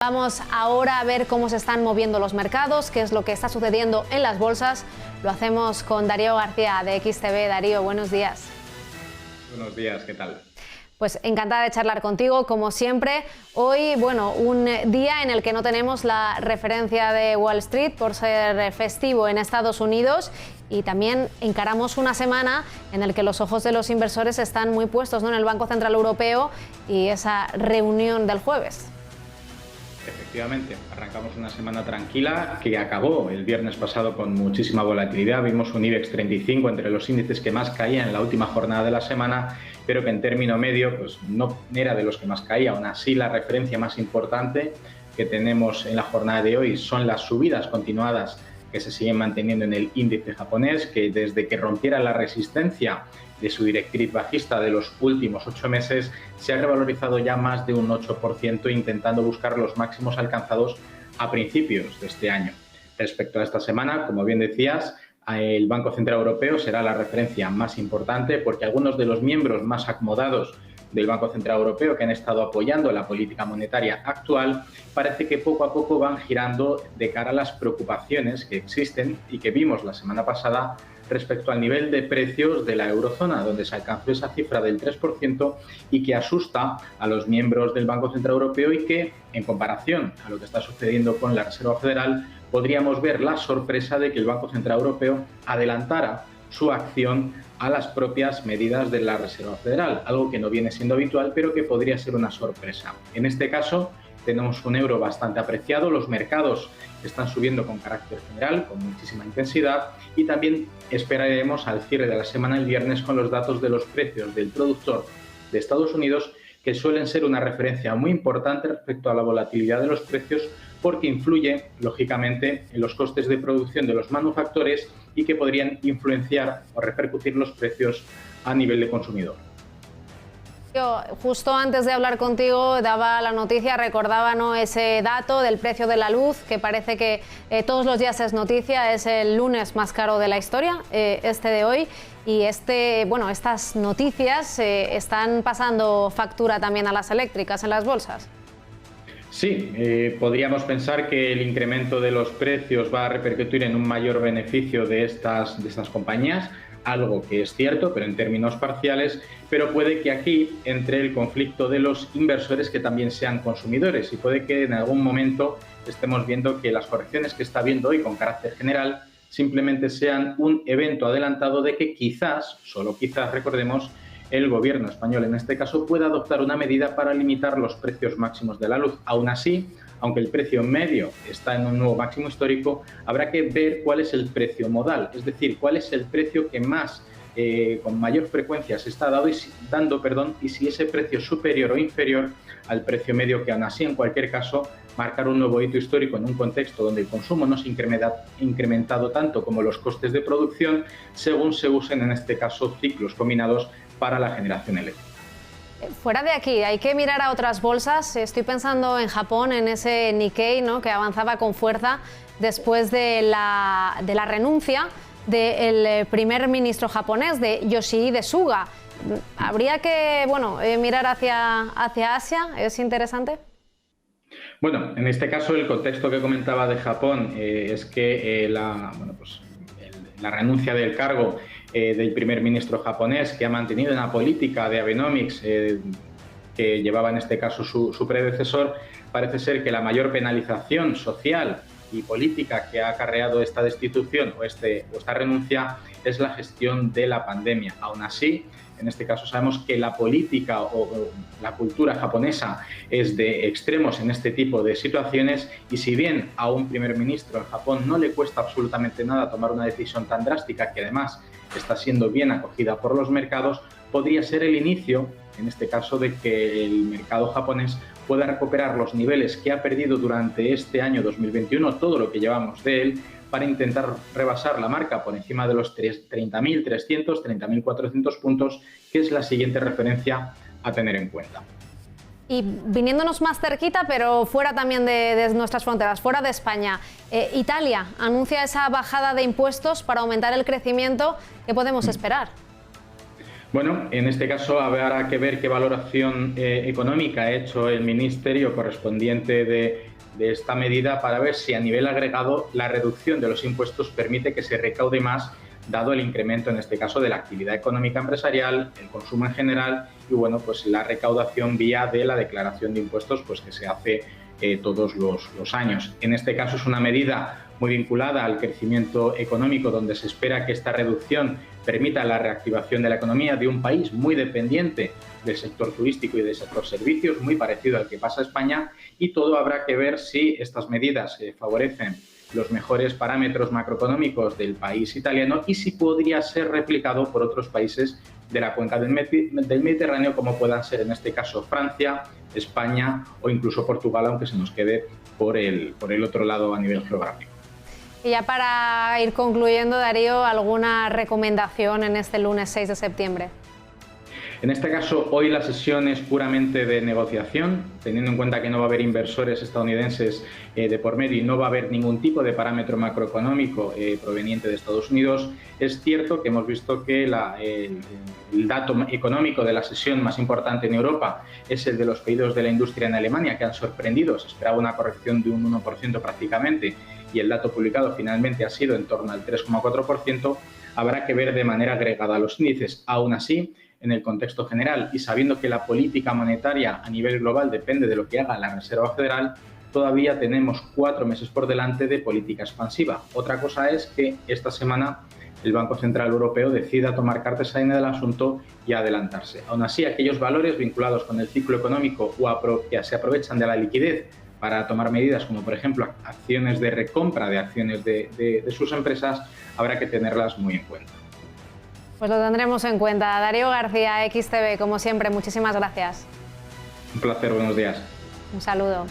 Vamos ahora a ver cómo se están moviendo los mercados, qué es lo que está sucediendo en las bolsas. Lo hacemos con Darío García de XTB. Darío, buenos días. Buenos días, ¿qué tal? Pues encantada de charlar contigo, como siempre. Hoy, bueno, un día en el que no tenemos la referencia de Wall Street por ser festivo en Estados Unidos, y también encaramos una semana en la que los ojos de los inversores están muy puestos, ¿no?, en el Banco Central Europeo y esa reunión del jueves. Efectivamente, arrancamos una semana tranquila que acabó el viernes pasado con muchísima volatilidad. Vimos un IBEX 35 entre los índices que más caían en la última jornada de la semana, pero que en término medio pues, no era de los que más caía. Aún así, la referencia más importante que tenemos en la jornada de hoy son las subidas continuadas que se siguen manteniendo en el índice japonés, que desde que rompiera la resistencia de su directriz bajista de los últimos 8 meses, se ha revalorizado ya más de un 8%, intentando buscar los máximos alcanzados a principios de este año. Respecto a esta semana, como bien decías, el Banco Central Europeo será la referencia más importante porque algunos de los miembros más acomodados del Banco Central Europeo, que han estado apoyando la política monetaria actual, parece que poco a poco van girando de cara a las preocupaciones que existen y que vimos la semana pasada respecto al nivel de precios de la eurozona, donde se alcanzó esa cifra del 3% y que asusta a los miembros del Banco Central Europeo y que, en comparación a lo que está sucediendo con la Reserva Federal, podríamos ver la sorpresa de que el Banco Central Europeo adelantara su acción a las propias medidas de la Reserva Federal, algo que no viene siendo habitual, pero que podría ser una sorpresa. En este caso, tenemos un euro bastante apreciado, los mercados están subiendo con carácter general, con muchísima intensidad, y también esperaremos al cierre de la semana el viernes con los datos de los precios del productor de Estados Unidos, que suelen ser una referencia muy importante respecto a la volatilidad de los precios, porque influye, lógicamente, en los costes de producción de los manufactores y que podrían influenciar o repercutir los precios a nivel de consumidor. Yo, justo antes de hablar contigo, daba la noticia, recordaba, ¿no?, ese dato del precio de la luz, que parece que todos los días es noticia, es el lunes más caro de la historia, este de hoy, y estas noticias están pasando factura también a las eléctricas en las bolsas. Sí, podríamos pensar que el incremento de los precios va a repercutir en un mayor beneficio de estas compañías, algo que es cierto, pero en términos parciales, pero puede que aquí entre el conflicto de los inversores que también sean consumidores y puede que en algún momento estemos viendo que las correcciones que está habiendo hoy con carácter general simplemente sean un evento adelantado de que quizás, solo quizás, recordemos, el gobierno español en este caso pueda adoptar una medida para limitar los precios máximos de la luz. Aún así, aunque el precio medio está en un nuevo máximo histórico, habrá que ver cuál es el precio modal, es decir, cuál es el precio que más, con mayor frecuencia se está dando, y si ese precio es superior o inferior al precio medio, que aún así, en cualquier caso, marcar un nuevo hito histórico en un contexto donde el consumo no se ha incrementado tanto como los costes de producción, según se usen, en este caso, ciclos combinados para la generación eléctrica. Fuera de aquí, hay que mirar a otras bolsas. Estoy pensando en Japón, en ese Nikkei, ¿no?, que avanzaba con fuerza después de la renuncia del primer ministro japonés, de Yoshihide Suga. ¿Habría que mirar hacia Asia? ¿Es interesante? Bueno, en este caso el contexto que comentaba de Japón es que la renuncia del cargo del primer ministro japonés, que ha mantenido una política de Abenomics que llevaba en este caso su predecesor, parece ser que la mayor penalización social y política que ha acarreado esta destitución o esta renuncia es la gestión de la pandemia. Aún así, en este caso sabemos que la política o la cultura japonesa es de extremos en este tipo de situaciones, y si bien a un primer ministro en Japón no le cuesta absolutamente nada tomar una decisión tan drástica, que además está siendo bien acogida por los mercados, podría ser el inicio, en este caso, de que el mercado japonés pueda recuperar los niveles que ha perdido durante este año 2021, todo lo que llevamos de él, para intentar rebasar la marca por encima de los 30.300, 30.400 puntos, que es la siguiente referencia a tener en cuenta. Y viniéndonos más cerquita, pero fuera también de nuestras fronteras, fuera de España, Italia anuncia esa bajada de impuestos para aumentar el crecimiento. ¿Qué podemos esperar? Bueno, en este caso habrá que ver qué valoración económica ha hecho el Ministerio correspondiente de esta medida para ver si a nivel agregado la reducción de los impuestos permite que se recaude más, dado el incremento en este caso de la actividad económica empresarial, el consumo en general y bueno, pues la recaudación vía de la declaración de impuestos pues que se hace todos los años. En este caso es una medida muy vinculada al crecimiento económico, donde se espera que esta reducción permita la reactivación de la economía de un país muy dependiente del sector turístico y del sector servicios, muy parecido al que pasa en España, y todo habrá que ver si estas medidas favorecen los mejores parámetros macroeconómicos del país italiano y si podría ser replicado por otros países de la cuenca del Mediterráneo, como puedan ser en este caso Francia, España o incluso Portugal, aunque se nos quede por el otro lado a nivel geográfico. Y ya para ir concluyendo, Darío, ¿alguna recomendación en este lunes 6 de septiembre? En este caso, hoy la sesión es puramente de negociación, teniendo en cuenta que no va a haber inversores estadounidenses de por medio y no va a haber ningún tipo de parámetro macroeconómico proveniente de Estados Unidos. Es cierto que hemos visto que el dato económico de la sesión más importante en Europa es el de los pedidos de la industria en Alemania, que han sorprendido. Se esperaba una corrección de un 1% prácticamente y el dato publicado finalmente ha sido en torno al 3,4%. Habrá que ver de manera agregada los índices. Aún así, en el contexto general y sabiendo que la política monetaria a nivel global depende de lo que haga la Reserva Federal, todavía tenemos 4 meses por delante de política expansiva. Otra cosa es que esta semana el Banco Central Europeo decida tomar cartas en el asunto y adelantarse. Aún así, aquellos valores vinculados con el ciclo económico o que se aprovechan de la liquidez para tomar medidas como, por ejemplo, acciones de recompra de acciones de sus empresas, habrá que tenerlas muy en cuenta. Pues lo tendremos en cuenta. Darío García, XTV, como siempre, muchísimas gracias. Un placer, buenos días. Un saludo.